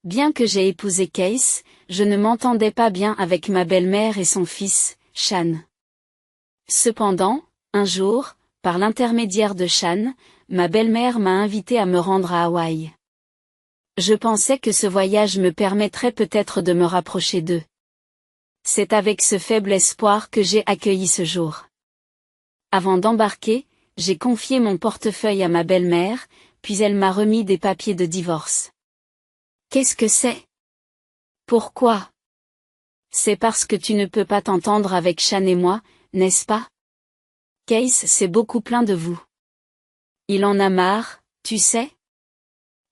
Bien que j'aie épousé Case, je ne m'entendais pas bien avec ma belle-mère et son fils, Shan. Cependant, un jour, par l'intermédiaire de Shan, ma belle-mère m'a invité à me rendre à Hawaï. Je pensais que ce voyage me permettrait peut-être de me rapprocher d'eux. C'est avec ce faible espoir que j'ai accueilli ce jour. Avant d'embarquer, j'ai confié mon portefeuille à ma belle-mère, puis elle m'a remis des papiers de divorce. Qu'est-ce que c'est? Pourquoi? C'est parce que tu ne peux pas t'entendre avec Shan et moi, n'est-ce pas? Case s'est beaucoup plaint de vous. Il en a marre, tu sais?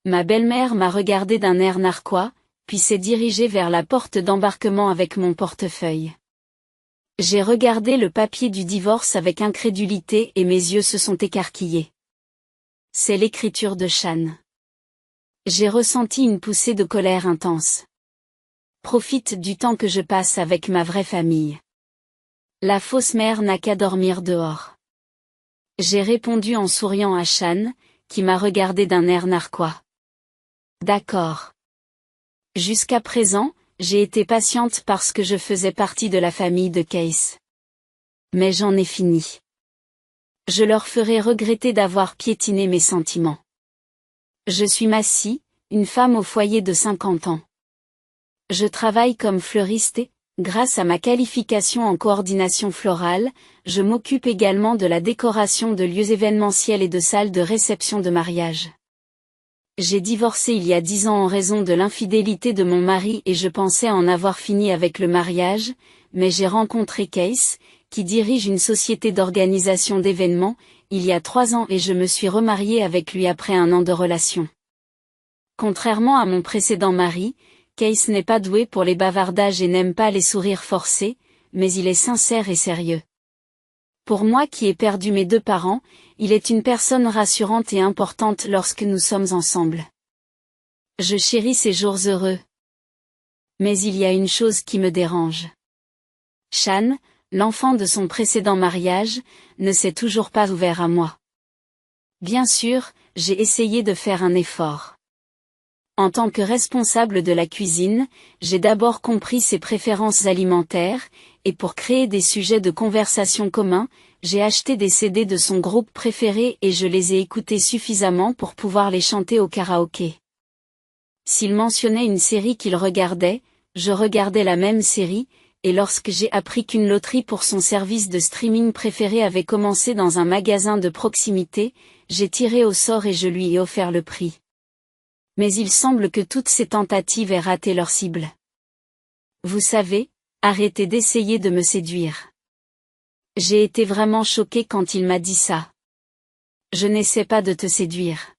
Ma belle-mère m'a regardé d'un air narquois, puis s'est dirigée vers la porte d'embarquement avec mon portefeuille. J'ai regardé le papier du divorce avec incrédulité et mes yeux se sont écarquillés. C'est l'écriture de Shan. J'ai ressenti une poussée de colère intense. Profite du temps que je passe avec ma vraie famille. La fausse mère n'a qu'à dormir dehors. J'ai répondu en souriant à Shan, qui m'a regardé d'un air narquois. D'accord. Jusqu'à présent, j'ai été patiente parce que je faisais partie de la famille de Case. Mais j'en ai fini. Je leur ferai regretter d'avoir piétiné mes sentiments. Je suis Massy, une femme au foyer de 50 ans. Je travaille comme fleuriste et, grâce à ma qualification en coordination florale, je m'occupe également de la décoration de lieux événementiels et de salles de réception de mariage. J'ai divorcé il y a 10 ans en raison de l'infidélité de mon mari et je pensais en avoir fini avec le mariage, mais j'ai rencontré Case, qui dirige une société d'organisation d'événements, il y a 3 ans et je me suis remariée avec lui après 1 an de relation. Contrairement à mon précédent mari, Case n'est pas doué pour les bavardages et n'aime pas les sourires forcés, mais il est sincère et sérieux. Pour moi qui ai perdu mes 2 parents, il est une personne rassurante et importante lorsque nous sommes ensemble. Je chéris ces jours heureux. Mais il y a une chose qui me dérange. Shan, l'enfant de son précédent mariage, ne s'est toujours pas ouvert à moi. Bien sûr, j'ai essayé de faire un effort. En tant que responsable de la cuisine, j'ai d'abord compris ses préférences alimentaires, et pour créer des sujets de conversation communs, j'ai acheté des CD de son groupe préféré et je les ai écoutés suffisamment pour pouvoir les chanter au karaoké. S'il mentionnait une série qu'il regardait, je regardais la même série, et lorsque j'ai appris qu'une loterie pour son service de streaming préféré avait commencé dans un magasin de proximité, j'ai tiré au sort et je lui ai offert le prix. Mais il semble que toutes ces tentatives aient raté leur cible. Vous savez, arrêtez d'essayer de me séduire. J'ai été vraiment choquée quand il m'a dit ça. Je n'essaie pas de te séduire.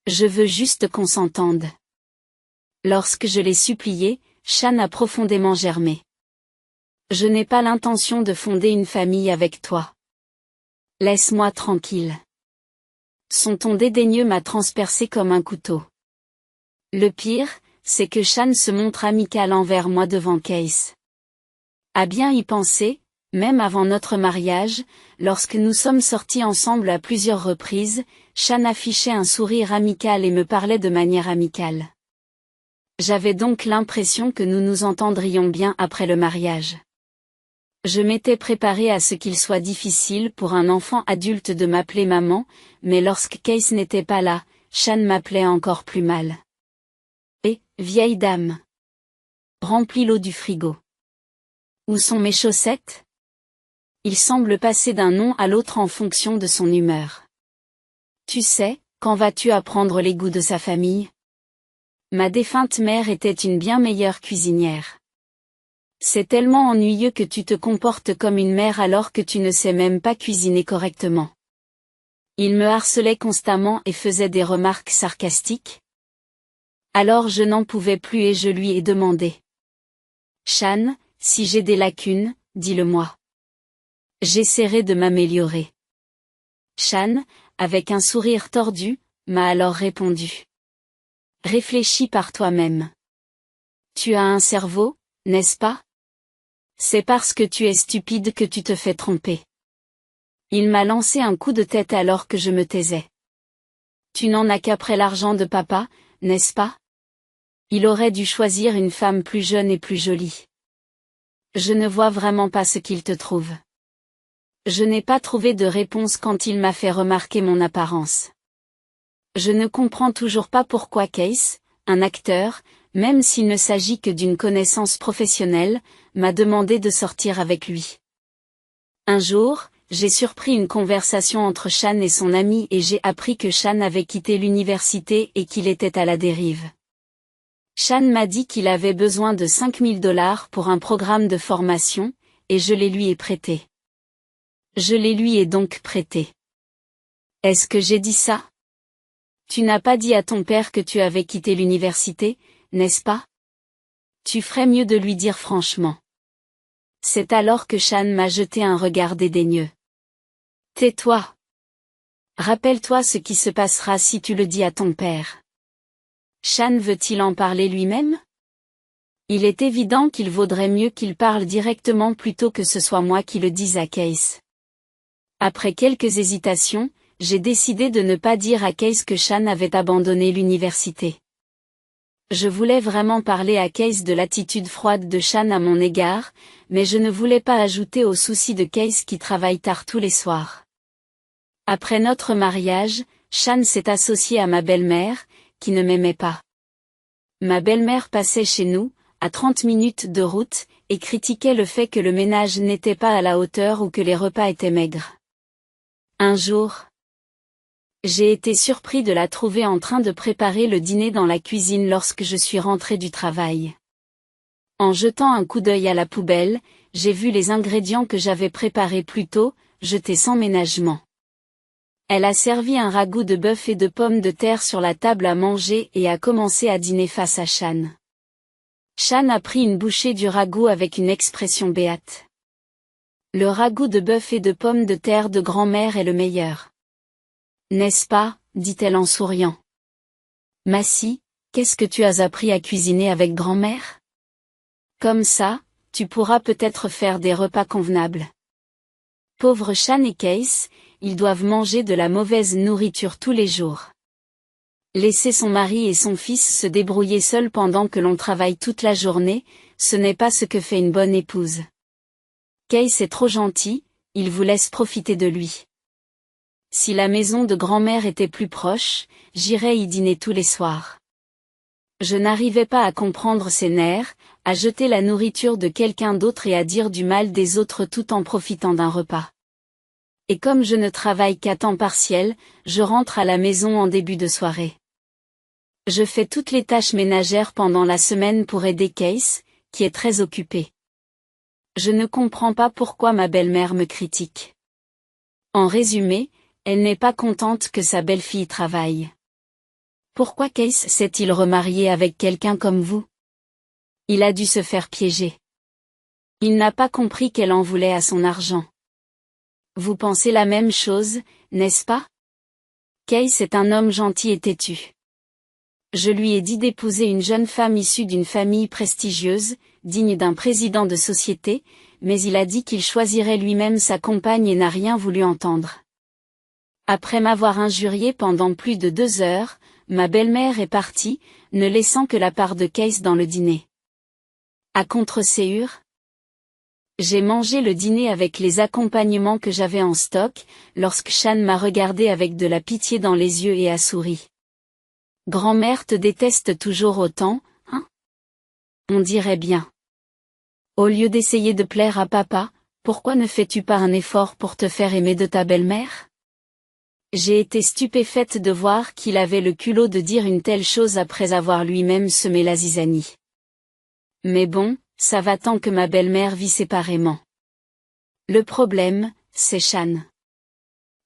Je veux juste qu'on s'entende. Lorsque je l'ai supplié, Shan a profondément germé. Je n'ai pas l'intention de fonder une famille avec toi. Laisse-moi tranquille. Son ton dédaigneux m'a transpercé comme un couteau. Le pire, c'est que Shan se montre amical envers moi devant Case. À bien y penser, même avant notre mariage, lorsque nous sommes sortis ensemble à plusieurs reprises, Shan affichait un sourire amical et me parlait de manière amicale. J'avais donc l'impression que nous nous entendrions bien après le mariage. Je m'étais préparée à ce qu'il soit difficile pour un enfant adulte de m'appeler maman, mais lorsque Case n'était pas là, Shan m'appelait encore plus mal. Et, vieille dame. Remplis l'eau du frigo. Où sont mes chaussettes? Il semble passer d'un nom à l'autre en fonction de son humeur. Tu sais, quand vas-tu apprendre les goûts de sa famille? Ma défunte mère était une bien meilleure cuisinière. C'est tellement ennuyeux que tu te comportes comme une mère alors que tu ne sais même pas cuisiner correctement. Il me harcelait constamment et faisait des remarques sarcastiques. Alors je n'en pouvais plus et je lui ai demandé. Shan, si j'ai des lacunes, dis-le-moi. J'essaierai de m'améliorer. Shan, avec un sourire tordu, m'a alors répondu. Réfléchis par toi-même. Tu as un cerveau, n'est-ce pas? C'est parce que tu es stupide que tu te fais tromper. Il m'a lancé un coup de tête alors que je me taisais. Tu n'en as qu'après l'argent de papa, n'est-ce pas? Il aurait dû choisir une femme plus jeune et plus jolie. Je ne vois vraiment pas ce qu'il te trouve. Je n'ai pas trouvé de réponse quand il m'a fait remarquer mon apparence. Je ne comprends toujours pas pourquoi Case, un acteur, même s'il ne s'agit que d'une connaissance professionnelle, m'a demandé de sortir avec lui. Un jour, j'ai surpris une conversation entre Shan et son ami et j'ai appris que Shan avait quitté l'université et qu'il était à la dérive. Shan m'a dit qu'il avait besoin de $5000 pour un programme de formation, et je les lui ai prêtés. Je les lui ai donc prêtés. Est-ce que j'ai dit ça? Tu n'as pas dit à ton père que tu avais quitté l'université, n'est-ce pas? Tu ferais mieux de lui dire franchement. C'est alors que Shan m'a jeté un regard dédaigneux. Tais-toi. Rappelle-toi ce qui se passera si tu le dis à ton père. Shan veut-il en parler lui-même? Il est évident qu'il vaudrait mieux qu'il parle directement plutôt que ce soit moi qui le dise à Case. Après quelques hésitations, j'ai décidé de ne pas dire à Case que Shan avait abandonné l'université. Je voulais vraiment parler à Case de l'attitude froide de Shan à mon égard, mais je ne voulais pas ajouter aux soucis de Case qui travaille tard tous les soirs. Après notre mariage, Shan s'est associé à ma belle-mère, qui ne m'aimait pas. Ma belle-mère passait chez nous, à 30 minutes de route, et critiquait le fait que le ménage n'était pas à la hauteur ou que les repas étaient maigres. Un jour, j'ai été surpris de la trouver en train de préparer le dîner dans la cuisine lorsque je suis rentré du travail. En jetant un coup d'œil à la poubelle, j'ai vu les ingrédients que j'avais préparés plus tôt, jetés sans ménagement. Elle a servi un ragoût de bœuf et de pommes de terre sur la table à manger et a commencé à dîner face à Shan. Shan a pris une bouchée du ragoût avec une expression béate. Le ragoût de bœuf et de pommes de terre de grand-mère est le meilleur. N'est-ce pas, dit-elle en souriant. Massie, qu'est-ce que tu as appris à cuisiner avec grand-mère? Comme ça, tu pourras peut-être faire des repas convenables. Pauvres Shan et Case, ils doivent manger de la mauvaise nourriture tous les jours. Laisser son mari et son fils se débrouiller seuls pendant que l'on travaille toute la journée, ce n'est pas ce que fait une bonne épouse. Case est trop gentil, il vous laisse profiter de lui. Si la maison de grand-mère était plus proche, j'irais y dîner tous les soirs. Je n'arrivais pas à comprendre ses nerfs, à jeter la nourriture de quelqu'un d'autre et à dire du mal des autres tout en profitant d'un repas. Et comme je ne travaille qu'à temps partiel, je rentre à la maison en début de soirée. Je fais toutes les tâches ménagères pendant la semaine pour aider Case, qui est très occupé. Je ne comprends pas pourquoi ma belle-mère me critique. En résumé, elle n'est pas contente que sa belle-fille travaille. Pourquoi Case s'est-il remarié avec quelqu'un comme vous? Il a dû se faire piéger. Il n'a pas compris qu'elle en voulait à son argent. Vous pensez la même chose, n'est-ce pas? Case est un homme gentil et têtu. Je lui ai dit d'épouser une jeune femme issue d'une famille prestigieuse, digne d'un président de société, mais il a dit qu'il choisirait lui-même sa compagne et n'a rien voulu entendre. Après m'avoir injurié pendant plus de 2 heures, ma belle-mère est partie, ne laissant que la part de Case dans le dîner. À contre-séure, j'ai mangé le dîner avec les accompagnements que j'avais en stock, lorsque Shan m'a regardé avec de la pitié dans les yeux et a souri. Grand-mère te déteste toujours autant, hein? On dirait bien. Au lieu d'essayer de plaire à papa, pourquoi ne fais-tu pas un effort pour te faire aimer de ta belle-mère? J'ai été stupéfaite de voir qu'il avait le culot de dire une telle chose après avoir lui-même semé la zizanie. Mais bon, ça va tant que ma belle-mère vit séparément. Le problème, c'est Shan.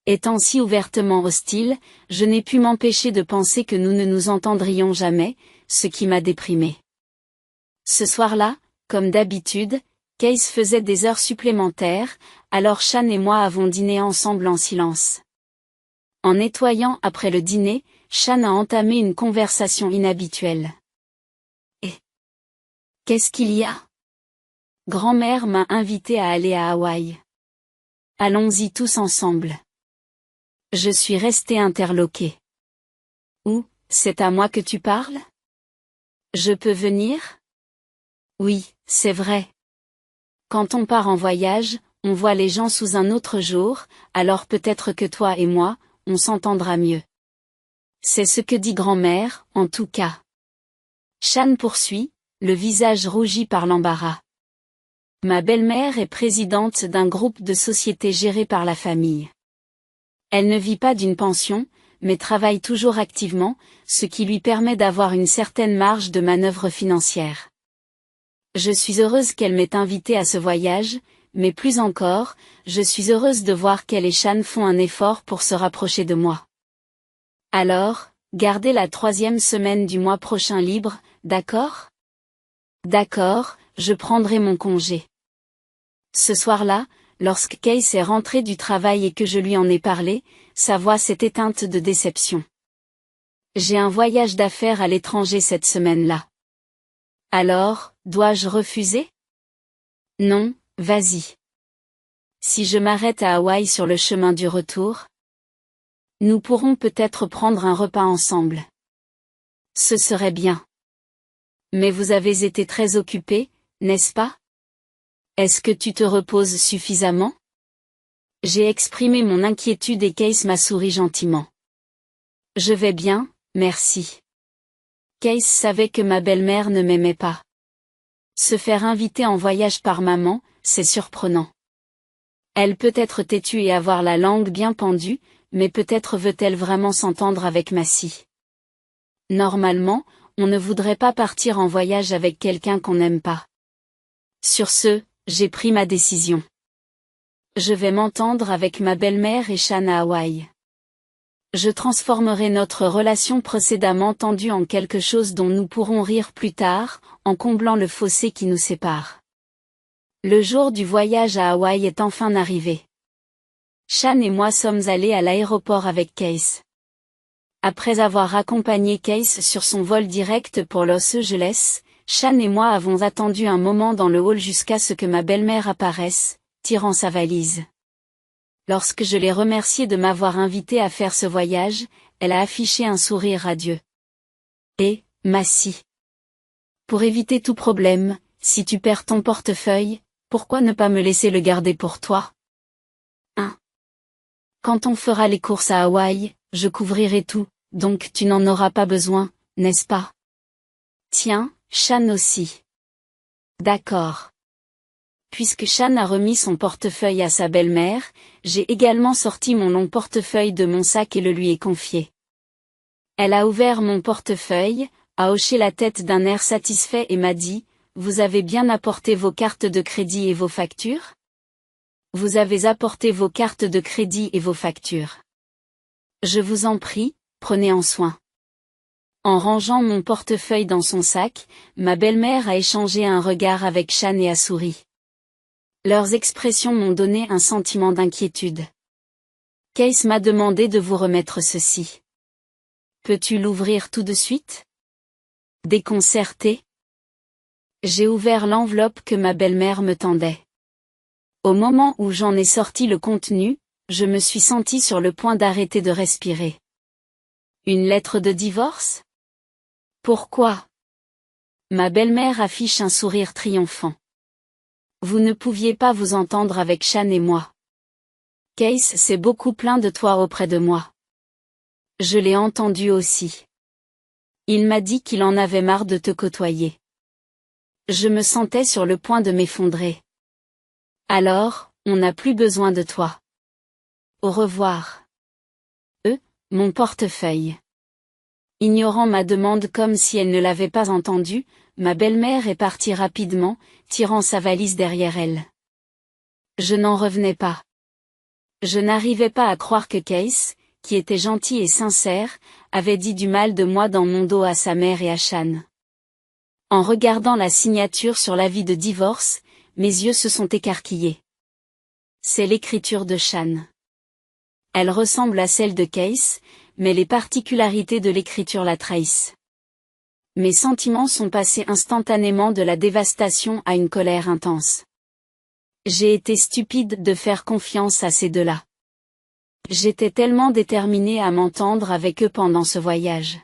Étant si ouvertement hostile, je n'ai pu m'empêcher de penser que nous ne nous entendrions jamais, ce qui m'a déprimée. Ce soir-là, comme d'habitude, Case faisait des heures supplémentaires, alors Shan et moi avons dîné ensemble en silence. En nettoyant après le dîner, Shan a entamé une conversation inhabituelle. Et qu'est-ce qu'il y a? Grand-mère m'a invité à aller à Hawaï. Allons-y tous ensemble. Je suis resté interloqué. Ou, c'est à moi que tu parles? Je peux venir? Oui, c'est vrai. Quand on part en voyage, on voit les gens sous un autre jour, alors peut-être que toi et moi, on s'entendra mieux. C'est ce que dit grand-mère, en tout cas. Shan poursuit, le visage rougi par l'embarras. Ma belle-mère est présidente d'un groupe de sociétés géré par la famille. Elle ne vit pas d'une pension, mais travaille toujours activement, ce qui lui permet d'avoir une certaine marge de manœuvre financière. Je suis heureuse qu'elle m'ait invitée à ce voyage, mais plus encore, je suis heureuse de voir qu'elle et Shan font un effort pour se rapprocher de moi. Alors, gardez la 3e semaine du mois prochain libre, d'accord? D'accord, je prendrai mon congé. Ce soir-là, lorsque Case est rentré du travail et que je lui en ai parlé, sa voix s'est éteinte de déception. J'ai un voyage d'affaires à l'étranger cette semaine-là. Alors, dois-je refuser? Non, vas-y. Si je m'arrête à Hawaï sur le chemin du retour, nous pourrons peut-être prendre un repas ensemble. Ce serait bien. Mais vous avez été très occupé, n'est-ce pas? Est-ce que tu te reposes suffisamment? J'ai exprimé mon inquiétude et Case m'a souri gentiment. Je vais bien, merci. Case savait que ma belle-mère ne m'aimait pas. Se faire inviter en voyage par maman, c'est surprenant. Elle peut être têtue et avoir la langue bien pendue, mais peut-être veut-elle vraiment s'entendre avec Massy. Normalement, on ne voudrait pas partir en voyage avec quelqu'un qu'on n'aime pas. Sur ce, j'ai pris ma décision. Je vais m'entendre avec ma belle-mère et Shan à Hawaï. Je transformerai notre relation précédemment tendue en quelque chose dont nous pourrons rire plus tard, en comblant le fossé qui nous sépare. Le jour du voyage à Hawaï est enfin arrivé. Shan et moi sommes allés à l'aéroport avec Case. Après avoir accompagné Case sur son vol direct pour Los Angeles, Shan et moi avons attendu un moment dans le hall jusqu'à ce que ma belle-mère apparaisse, tirant sa valise. Lorsque je l'ai remerciée de m'avoir invité à faire ce voyage, elle a affiché un sourire radieux. Et, Massy. Pour éviter tout problème, si tu perds ton portefeuille, pourquoi ne pas me laisser le garder pour toi? 1. Quand on fera les courses à Hawaï, je couvrirai tout, donc tu n'en auras pas besoin, n'est-ce pas? Tiens, Shan aussi. D'accord. Puisque Shan a remis son portefeuille à sa belle-mère, j'ai également sorti mon long portefeuille de mon sac et le lui ai confié. Elle a ouvert mon portefeuille, a hoché la tête d'un air satisfait et m'a dit, « Vous avez bien apporté vos cartes de crédit et vos factures? Vous avez apporté vos cartes de crédit et vos factures. Je vous en prie, prenez en soin. » En rangeant mon portefeuille dans son sac, ma belle-mère a échangé un regard avec Shan et a souri. Leurs expressions m'ont donné un sentiment d'inquiétude. Case m'a demandé de vous remettre ceci. Peux-tu l'ouvrir tout de suite? Déconcerté. J'ai ouvert l'enveloppe que ma belle-mère me tendait. Au moment où j'en ai sorti le contenu, je me suis sentie sur le point d'arrêter de respirer. Une lettre de divorce? Pourquoi? Ma belle-mère affiche un sourire triomphant. Vous ne pouviez pas vous entendre avec Shan et moi. Case s'est beaucoup plaint de toi auprès de moi. Je l'ai entendu aussi. Il m'a dit qu'il en avait marre de te côtoyer. Je me sentais sur le point de m'effondrer. Alors, on n'a plus besoin de toi. Au revoir. Mon portefeuille. Ignorant ma demande comme si elle ne l'avait pas entendue, ma belle-mère est partie rapidement, tirant sa valise derrière elle. Je n'en revenais pas. Je n'arrivais pas à croire que Case, qui était gentil et sincère, avait dit du mal de moi dans mon dos à sa mère et à Shan. En regardant la signature sur l'avis de divorce, mes yeux se sont écarquillés. C'est l'écriture de Shan. Elle ressemble à celle de Case, mais les particularités de l'écriture la trahissent. Mes sentiments sont passés instantanément de la dévastation à une colère intense. J'ai été stupide de faire confiance à ces deux-là. J'étais tellement déterminée à m'entendre avec eux pendant ce voyage.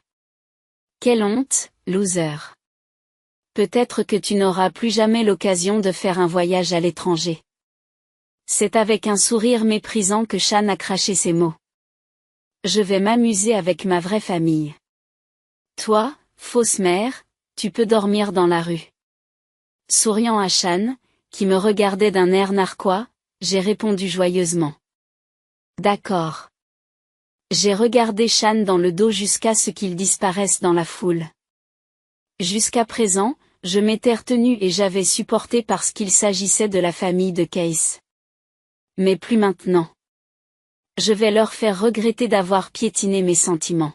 Quelle honte, loser. Peut-être que tu n'auras plus jamais l'occasion de faire un voyage à l'étranger. C'est avec un sourire méprisant que Shan a craché ces mots. Je vais m'amuser avec ma vraie famille. Toi, fausse mère, tu peux dormir dans la rue. Souriant à Shan, qui me regardait d'un air narquois, j'ai répondu joyeusement. D'accord. J'ai regardé Shan dans le dos jusqu'à ce qu'il disparaisse dans la foule. Jusqu'à présent, je m'étais retenu et j'avais supporté parce qu'il s'agissait de la famille de Case. Mais plus maintenant. Je vais leur faire regretter d'avoir piétiné mes sentiments.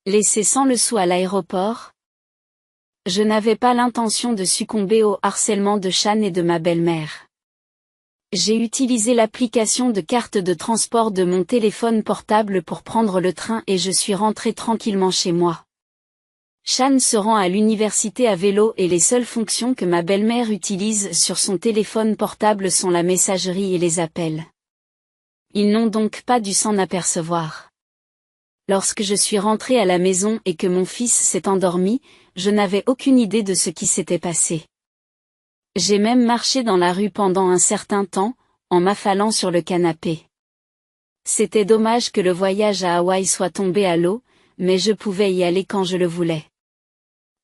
Laissé sans le sou à l'aéroport? Je n'avais pas l'intention de succomber au harcèlement de Shan et de ma belle-mère. J'ai utilisé l'application de carte de transport de mon téléphone portable pour prendre le train et je suis rentré tranquillement chez moi. Shan se rend à l'université à vélo et les seules fonctions que ma belle-mère utilise sur son téléphone portable sont la messagerie et les appels. Ils n'ont donc pas dû s'en apercevoir. Lorsque je suis rentré à la maison et que mon fils s'est endormi, je n'avais aucune idée de ce qui s'était passé. J'ai même marché dans la rue pendant un certain temps, en m'affalant sur le canapé. C'était dommage que le voyage à Hawaï soit tombé à l'eau, mais je pouvais y aller quand je le voulais.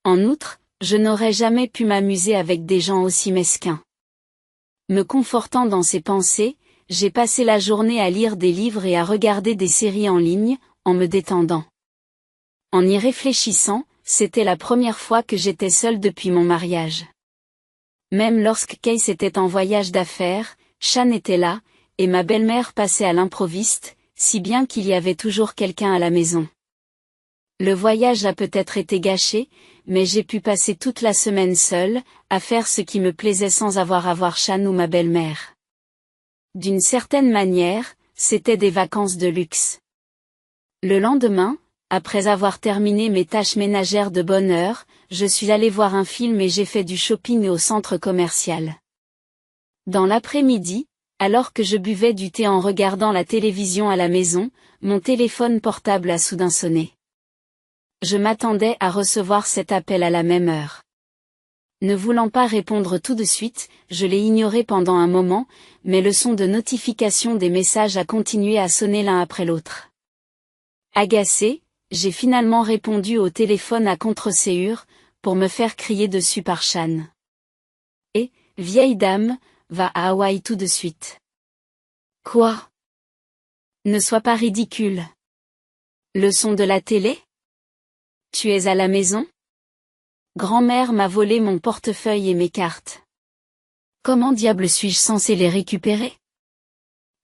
En outre, je n'aurais jamais pu m'amuser avec des gens aussi mesquins. Me confortant dans ces pensées, j'ai passé la journée à lire des livres et à regarder des séries en ligne, en me détendant. En y réfléchissant, c'était la première fois que j'étais seule depuis mon mariage. Même lorsque Case était en voyage d'affaires, Shan était là, et ma belle-mère passait à l'improviste, si bien qu'il y avait toujours quelqu'un à la maison. Le voyage a peut-être été gâché, mais j'ai pu passer toute la semaine seule, à faire ce qui me plaisait sans avoir à voir Shan ou ma belle-mère. D'une certaine manière, c'était des vacances de luxe. Le lendemain, après avoir terminé mes tâches ménagères de bonne heure, je suis allé voir un film et j'ai fait du shopping au centre commercial. Dans l'après-midi, alors que je buvais du thé en regardant la télévision à la maison, mon téléphone portable a soudain sonné. Je m'attendais à recevoir cet appel à la même heure. Ne voulant pas répondre tout de suite, je l'ai ignoré pendant un moment, mais le son de notification des messages a continué à sonner l'un après l'autre. Agacé, j'ai finalement répondu au téléphone à contre-séhure, pour me faire crier dessus par Shan. Et, vieille dame, va à Hawaï tout de suite. Quoi? Ne sois pas ridicule. Le son de la télé? Tu es à la maison? Grand-mère m'a volé mon portefeuille et mes cartes. Comment diable suis-je censé les récupérer?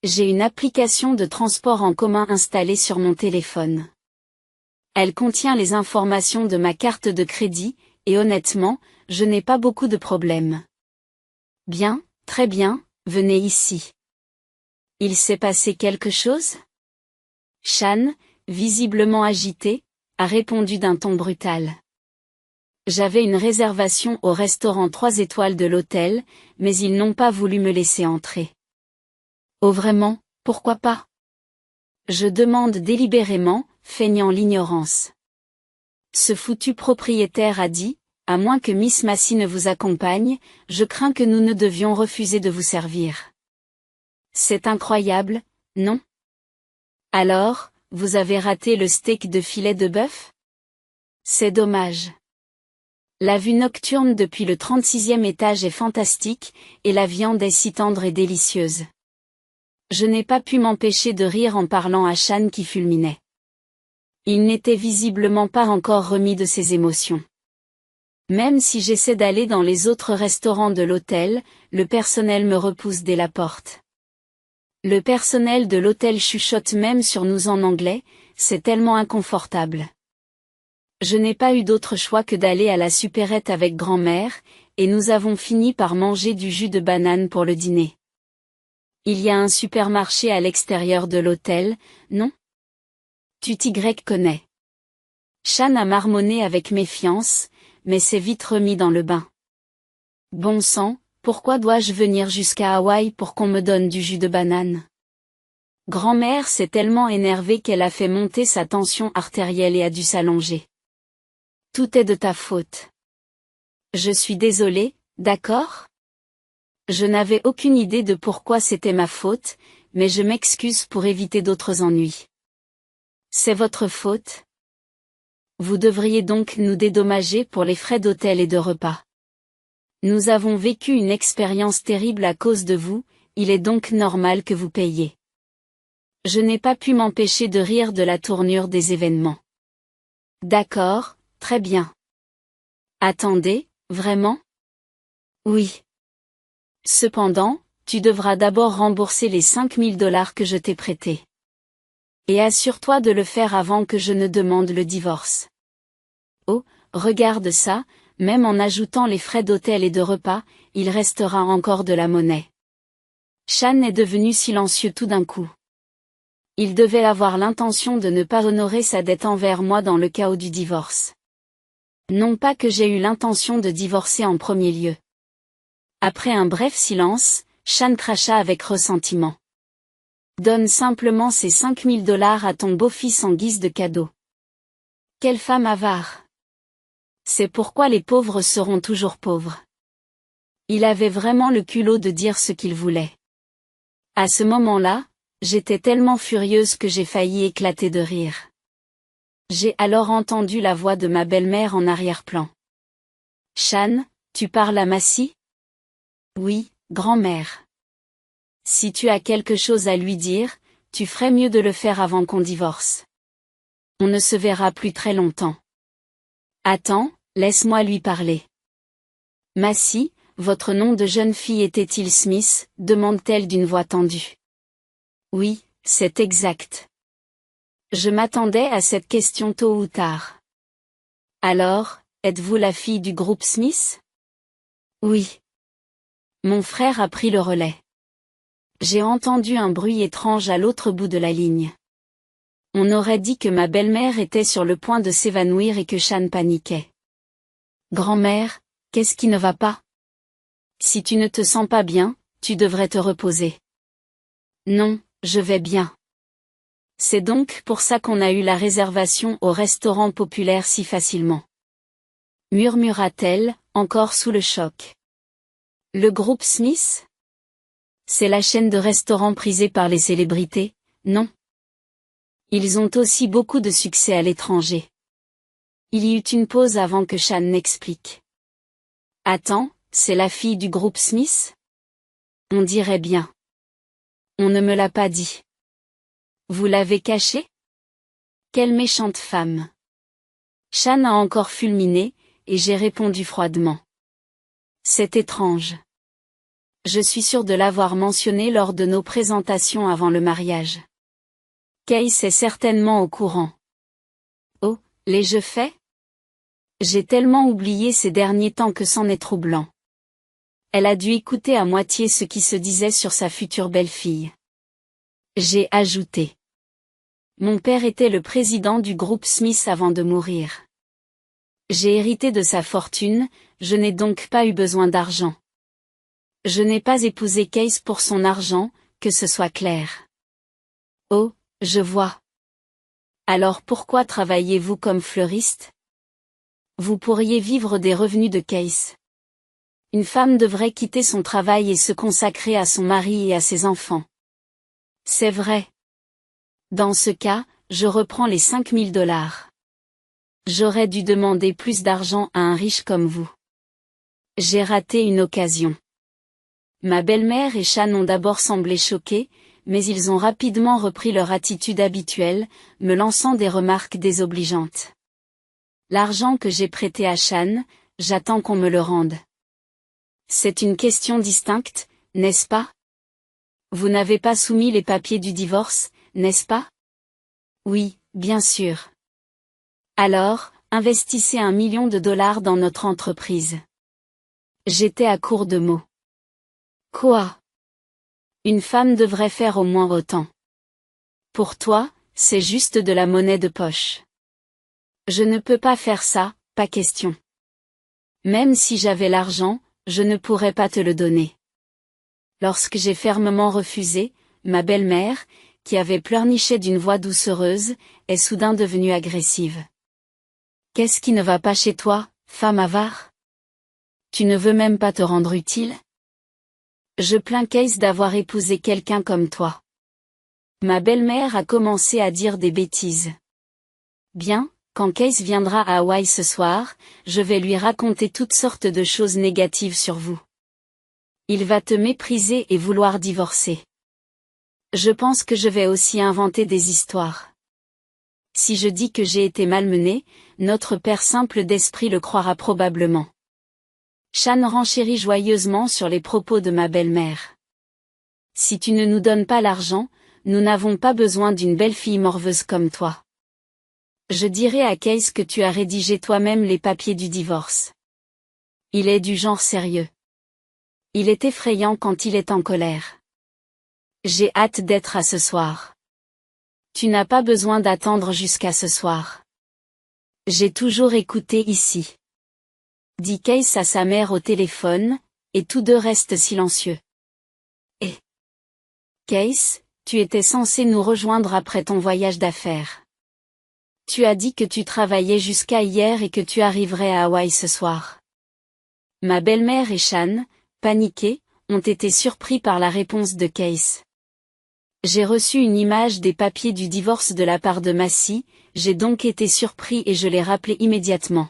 J'ai une application de transport en commun installée sur mon téléphone. Elle contient les informations de ma carte de crédit, et honnêtement, je n'ai pas beaucoup de problèmes. Bien, très bien, venez ici. Il s'est passé quelque chose? Shan, visiblement agité, a répondu d'un ton brutal. J'avais une réservation au restaurant 3 étoiles de l'hôtel, mais ils n'ont pas voulu me laisser entrer. Oh vraiment, pourquoi pas? Je demande délibérément, feignant l'ignorance. Ce foutu propriétaire a dit, à moins que Miss Massey ne vous accompagne, je crains que nous ne devions refuser de vous servir. C'est incroyable, non? Alors, vous avez raté le steak de filet de bœuf? C'est dommage. La vue nocturne depuis le 36e étage est fantastique, et la viande est si tendre et délicieuse. Je n'ai pas pu m'empêcher de rire en parlant à Shan qui fulminait. Il n'était visiblement pas encore remis de ses émotions. Même si j'essaie d'aller dans les autres restaurants de l'hôtel, le personnel me repousse dès la porte. Le personnel de l'hôtel chuchote même sur nous en anglais, c'est tellement inconfortable. Je n'ai pas eu d'autre choix que d'aller à la supérette avec grand-mère, et nous avons fini par manger du jus de banane pour le dîner. Il y a un supermarché à l'extérieur de l'hôtel, non? Tu t'y connais. Shan a marmonné avec méfiance, mais s'est vite remis dans le bain. Bon sang, pourquoi dois-je venir jusqu'à Hawaï pour qu'on me donne du jus de banane? Grand-mère s'est tellement énervée qu'elle a fait monter sa tension artérielle et a dû s'allonger. Tout est de ta faute. Je suis désolée, d'accord? Je n'avais aucune idée de pourquoi c'était ma faute, mais je m'excuse pour éviter d'autres ennuis. C'est votre faute? Vous devriez donc nous dédommager pour les frais d'hôtel et de repas. Nous avons vécu une expérience terrible à cause de vous, il est donc normal que vous payiez. Je n'ai pas pu m'empêcher de rire de la tournure des événements. D'accord, très bien. Attendez, vraiment? Oui. Cependant, tu devras d'abord rembourser les $5000 que je t'ai prêtés. Et assure-toi de le faire avant que je ne demande le divorce. Oh, regarde ça, même en ajoutant les frais d'hôtel et de repas, il restera encore de la monnaie. Shan est devenu silencieux tout d'un coup. Il devait avoir l'intention de ne pas honorer sa dette envers moi dans le chaos du divorce. Non pas que j'ai eu l'intention de divorcer en premier lieu. Après un bref silence, Shan cracha avec ressentiment. Donne simplement ces $5000 à ton beau-fils en guise de cadeau. Quelle femme avare! C'est pourquoi les pauvres seront toujours pauvres. Il avait vraiment le culot de dire ce qu'il voulait. À ce moment-là, j'étais tellement furieuse que j'ai failli éclater de rire. J'ai alors entendu la voix de ma belle-mère en arrière-plan. Shan, tu parles à Massy? Oui, grand-mère. Si tu as quelque chose à lui dire, tu ferais mieux de le faire avant qu'on divorce. On ne se verra plus très longtemps. Attends, laisse-moi lui parler. Massy, votre nom de jeune fille était-il Smith? Demande-t-elle d'une voix tendue. Oui, c'est exact. Je m'attendais à cette question tôt ou tard. Alors, êtes-vous la fille du groupe Smith? Oui. Mon frère a pris le relais. J'ai entendu un bruit étrange à l'autre bout de la ligne. On aurait dit que ma belle-mère était sur le point de s'évanouir et que Shan paniquait. Grand-mère, qu'est-ce qui ne va pas? Si tu ne te sens pas bien, tu devrais te reposer. Non, je vais bien. C'est donc pour ça qu'on a eu la réservation au restaurant populaire si facilement. Murmura-t-elle, encore sous le choc. Le groupe Smith? C'est la chaîne de restaurants prisée par les célébrités, non? Ils ont aussi beaucoup de succès à l'étranger. Il y eut une pause avant que Shan n'explique. Attends, c'est la fille du groupe Smith? On dirait bien. On ne me l'a pas dit. Vous l'avez cachée? Quelle méchante femme. Shan a encore fulminé, et j'ai répondu froidement. C'est étrange. Je suis sûre de l'avoir mentionné lors de nos présentations avant le mariage. Case est certainement au courant. Oh, les jeux faits? J'ai tellement oublié ces derniers temps que c'en est troublant. Elle a dû écouter à moitié ce qui se disait sur sa future belle-fille. J'ai ajouté. Mon père était le président du groupe Smith avant de mourir. J'ai hérité de sa fortune, je n'ai donc pas eu besoin d'argent. Je n'ai pas épousé Case pour son argent, que ce soit clair. Oh, je vois. Alors pourquoi travaillez-vous comme fleuriste? Vous pourriez vivre des revenus de Case. Une femme devrait quitter son travail et se consacrer à son mari et à ses enfants. C'est vrai. Dans ce cas, je reprends les $5000. J'aurais dû demander plus d'argent à un riche comme vous. J'ai raté une occasion. Ma belle-mère et Shan ont d'abord semblé choqués, mais ils ont rapidement repris leur attitude habituelle, me lançant des remarques désobligeantes. L'argent que j'ai prêté à Shan, j'attends qu'on me le rende. C'est une question distincte, n'est-ce pas? Vous n'avez pas soumis les papiers du divorce, n'est-ce pas? Oui, bien sûr. Alors, investissez $1 million dans notre entreprise. J'étais à court de mots. Quoi? Une femme devrait faire au moins autant. Pour toi, c'est juste de la monnaie de poche. Je ne peux pas faire ça, pas question. Même si j'avais l'argent, je ne pourrais pas te le donner. Lorsque j'ai fermement refusé, ma belle-mère, qui avait pleurniché d'une voix doucereuse, est soudain devenue agressive. Qu'est-ce qui ne va pas chez toi, femme avare? Tu ne veux même pas te rendre utile? Je plains Case d'avoir épousé quelqu'un comme toi. Ma belle-mère a commencé à dire des bêtises. Bien, quand Case viendra à Hawaï ce soir, je vais lui raconter toutes sortes de choses négatives sur vous. Il va te mépriser et vouloir divorcer. Je pense que je vais aussi inventer des histoires. Si je dis que j'ai été malmenée, notre père simple d'esprit le croira probablement. Shan renchérit joyeusement sur les propos de ma belle-mère. Si tu ne nous donnes pas l'argent, nous n'avons pas besoin d'une belle fille morveuse comme toi. Je dirai à Case que tu as rédigé toi-même les papiers du divorce. Il est du genre sérieux. Il est effrayant quand il est en colère. J'ai hâte d'être à ce soir. Tu n'as pas besoin d'attendre jusqu'à ce soir. J'ai toujours écouté ici. Dit Case à sa mère au téléphone, et tous deux restent silencieux. Et Case, tu étais censé nous rejoindre après ton voyage d'affaires. Tu as dit que tu travaillais jusqu'à hier et que tu arriverais à Hawaï ce soir. Ma belle-mère et Shan, paniqués, ont été surpris par la réponse de Case. J'ai reçu une image des papiers du divorce de la part de Massy, j'ai donc été surpris et je l'ai rappelé immédiatement.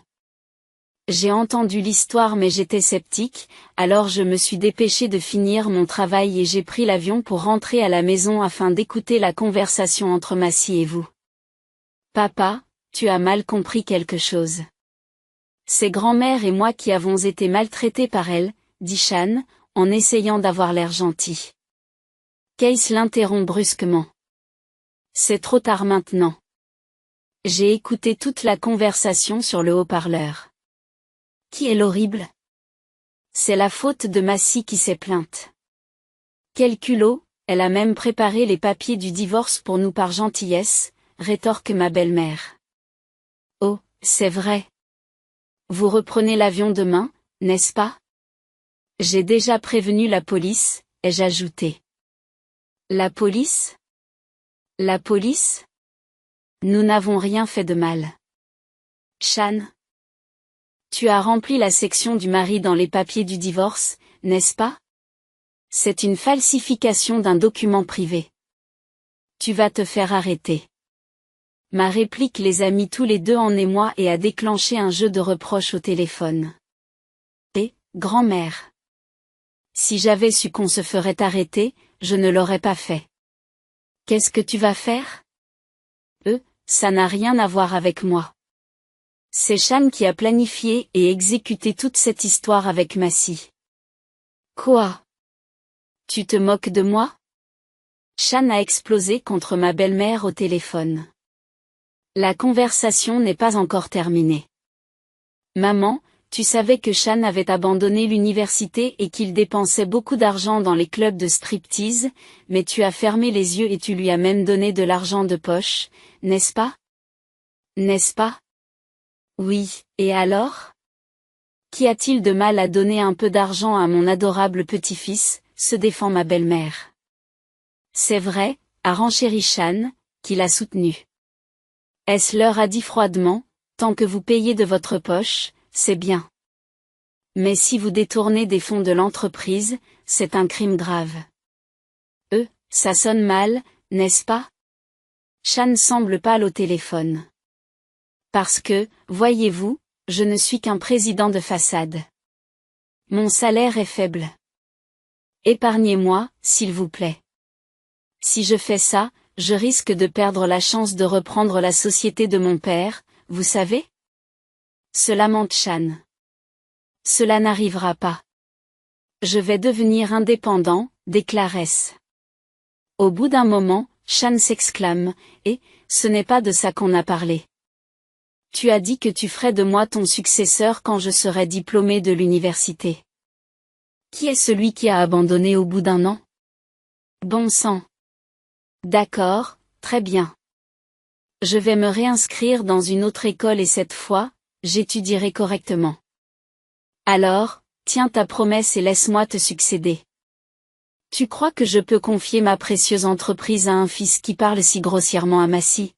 J'ai entendu l'histoire mais j'étais sceptique, alors je me suis dépêché de finir mon travail et j'ai pris l'avion pour rentrer à la maison afin d'écouter la conversation entre Massy et vous. Papa, tu as mal compris quelque chose. C'est grand-mère et moi qui avons été maltraités par elle, dit Shan, en essayant d'avoir l'air gentil. Case l'interrompt brusquement. C'est trop tard maintenant. J'ai écouté toute la conversation sur le haut-parleur. Qui est l'horrible? C'est la faute de Massy qui s'est plainte. Quel culot, elle a même préparé les papiers du divorce pour nous par gentillesse, rétorque ma belle-mère. Oh, c'est vrai. Vous reprenez l'avion demain, n'est-ce pas? J'ai déjà prévenu la police, ai-je ajouté. La police? La police? Nous n'avons rien fait de mal. Shan? Tu as rempli la section du mari dans les papiers du divorce, n'est-ce pas? C'est une falsification d'un document privé. Tu vas te faire arrêter. Ma réplique les a mis tous les deux en émoi et a déclenché un jeu de reproches au téléphone. Et, grand-mère. Si j'avais su qu'on se ferait arrêter, je ne l'aurais pas fait. Qu'est-ce que tu vas faire? Ça n'a rien à voir avec moi. C'est Shan qui a planifié et exécuté toute cette histoire avec Massy. Quoi? Tu te moques de moi? Shan a explosé contre ma belle-mère au téléphone. La conversation n'est pas encore terminée. Maman, tu savais que Shan avait abandonné l'université et qu'il dépensait beaucoup d'argent dans les clubs de striptease, mais tu as fermé les yeux et tu lui as même donné de l'argent de poche, n'est-ce pas? N'est-ce pas? Oui, et alors? Qu'y a-t-il de mal à donner un peu d'argent à mon adorable petit-fils, se défend ma belle-mère. C'est vrai, a renchéri Shan, qui l'a soutenu. Est-ce leur a dit froidement, tant que vous payez de votre poche, c'est bien. Mais si vous détournez des fonds de l'entreprise, c'est un crime grave. Ça sonne mal, n'est-ce pas? Shan semble pâle au téléphone. Parce que, voyez-vous, je ne suis qu'un président de façade. Mon salaire est faible. Épargnez-moi, s'il vous plaît. Si je fais ça, je risque de perdre la chance de reprendre la société de mon père, vous savez? Se lamente Shan. Cela n'arrivera pas. Je vais devenir indépendant, déclarait-ce. Au bout d'un moment, Shan s'exclame, et, ce n'est pas de ça qu'on a parlé. Tu as dit que tu ferais de moi ton successeur quand je serai diplômé de l'université. Qui est celui qui a abandonné au bout d'un an? Bon sang. D'accord, très bien. Je vais me réinscrire dans une autre école et cette fois, j'étudierai correctement. Alors, tiens ta promesse et laisse-moi te succéder. Tu crois que je peux confier ma précieuse entreprise à un fils qui parle si grossièrement à Massy?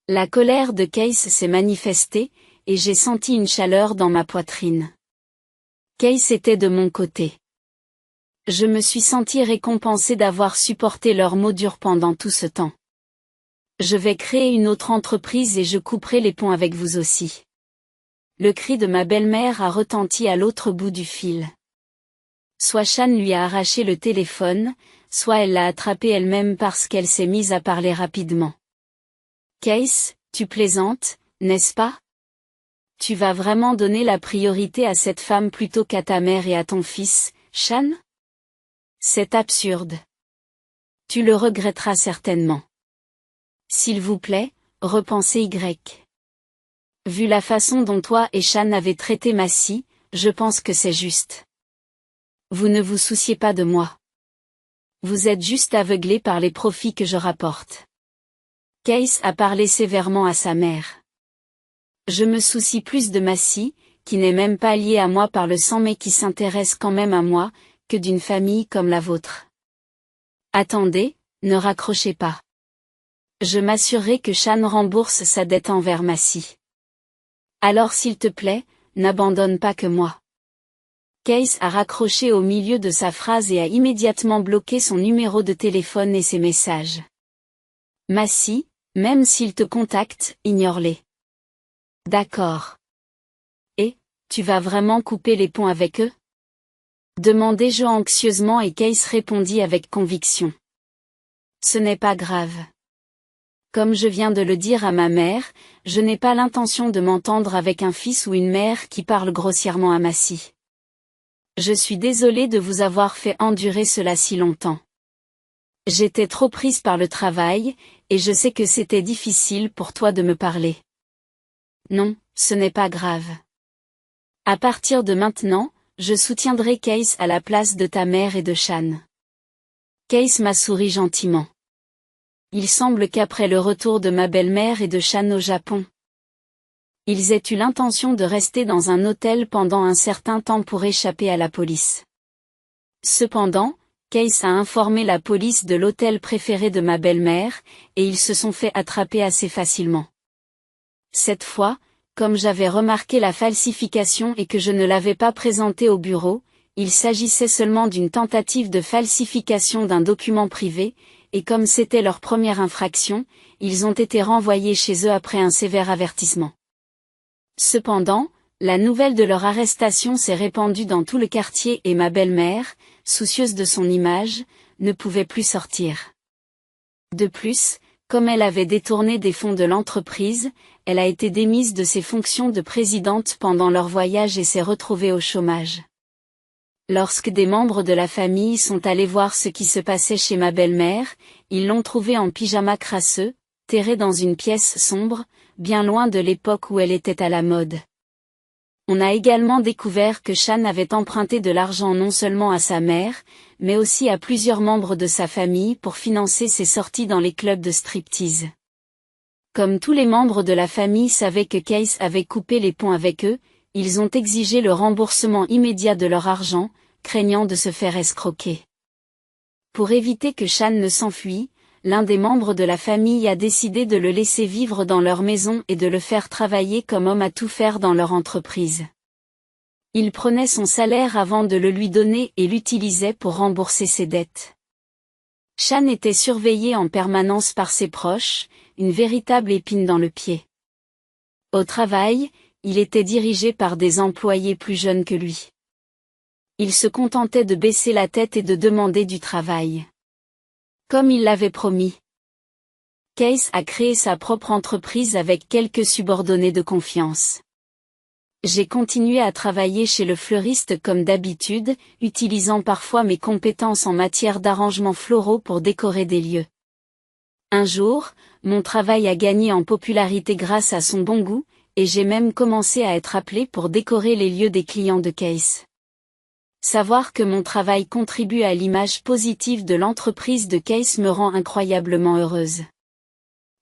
La colère de Case s'est manifestée, et j'ai senti une chaleur dans ma poitrine. Case était de mon côté. Je me suis senti récompensé d'avoir supporté leurs mots durs pendant tout ce temps. Je vais créer une autre entreprise et je couperai les ponts avec vous aussi. Le cri de ma belle-mère a retenti à l'autre bout du fil. Soit Shan lui a arraché le téléphone, soit elle l'a attrapé elle-même parce qu'elle s'est mise à parler rapidement. Case, tu plaisantes, n'est-ce pas? Tu vas vraiment donner la priorité à cette femme plutôt qu'à ta mère et à ton fils, Shan? C'est absurde. Tu le regretteras certainement. S'il vous plaît, repensez Y. Vu la façon dont toi et Shan avez traité Massy, je pense que c'est juste. Vous ne vous souciez pas de moi. Vous êtes juste aveuglé par les profits que je rapporte. Case a parlé sévèrement à sa mère. Je me soucie plus de Massy, qui n'est même pas liée à moi par le sang mais qui s'intéresse quand même à moi, que d'une famille comme la vôtre. Attendez, ne raccrochez pas. Je m'assurerai que Shan rembourse sa dette envers Massy. Alors s'il te plaît, n'abandonne pas que moi. Case a raccroché au milieu de sa phrase et a immédiatement bloqué son numéro de téléphone et ses messages. Massy, même s'il te contacte, ignore-les. D'accord. Et, tu vas vraiment couper les ponts avec eux? Demandai-je anxieusement et Case répondit avec conviction. Ce n'est pas grave. Comme je viens de le dire à ma mère, je n'ai pas l'intention de m'entendre avec un fils ou une mère qui parle grossièrement à Massy. Je suis désolée de vous avoir fait endurer cela si longtemps. J'étais trop prise par le travail, et je sais que c'était difficile pour toi de me parler. Non, ce n'est pas grave. À partir de maintenant, je soutiendrai Case à la place de ta mère et de Shan. Case m'a souri gentiment. Il semble qu'après le retour de ma belle-mère et de Shan au Japon, ils aient eu l'intention de rester dans un hôtel pendant un certain temps pour échapper à la police. Cependant, Case a informé la police de l'hôtel préféré de ma belle-mère, et ils se sont fait attraper assez facilement. Cette fois, comme j'avais remarqué la falsification et que je ne l'avais pas présentée au bureau, il s'agissait seulement d'une tentative de falsification d'un document privé, et comme c'était leur première infraction, ils ont été renvoyés chez eux après un sévère avertissement. Cependant, la nouvelle de leur arrestation s'est répandue dans tout le quartier et ma belle-mère, soucieuse de son image, ne pouvait plus sortir. De plus, comme elle avait détourné des fonds de l'entreprise, elle a été démise de ses fonctions de présidente pendant leur voyage et s'est retrouvée au chômage. Lorsque des membres de la famille sont allés voir ce qui se passait chez ma belle-mère, ils l'ont trouvée en pyjama crasseux, terrée dans une pièce sombre, bien loin de l'époque où elle était à la mode. On a également découvert que Shan avait emprunté de l'argent non seulement à sa mère, mais aussi à plusieurs membres de sa famille pour financer ses sorties dans les clubs de striptease. Comme tous les membres de la famille savaient que Case avait coupé les ponts avec eux, ils ont exigé le remboursement immédiat de leur argent, craignant de se faire escroquer. Pour éviter que Shan ne s'enfuit, l'un des membres de la famille a décidé de le laisser vivre dans leur maison et de le faire travailler comme homme à tout faire dans leur entreprise. Il prenait son salaire avant de le lui donner et l'utilisait pour rembourser ses dettes. Shan était surveillé en permanence par ses proches, une véritable épine dans le pied. Au travail, il était dirigé par des employés plus jeunes que lui. Il se contentait de baisser la tête et de demander du travail. Comme il l'avait promis. Case a créé sa propre entreprise avec quelques subordonnés de confiance. J'ai continué à travailler chez le fleuriste comme d'habitude, utilisant parfois mes compétences en matière d'arrangements floraux pour décorer des lieux. Un jour, mon travail a gagné en popularité grâce à son bon goût, et j'ai même commencé à être appelé pour décorer les lieux des clients de Case. Savoir que mon travail contribue à l'image positive de l'entreprise de Case me rend incroyablement heureuse.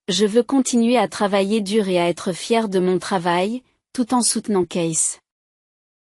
Je veux continuer à travailler dur et à être fier de mon travail, tout en soutenant Case.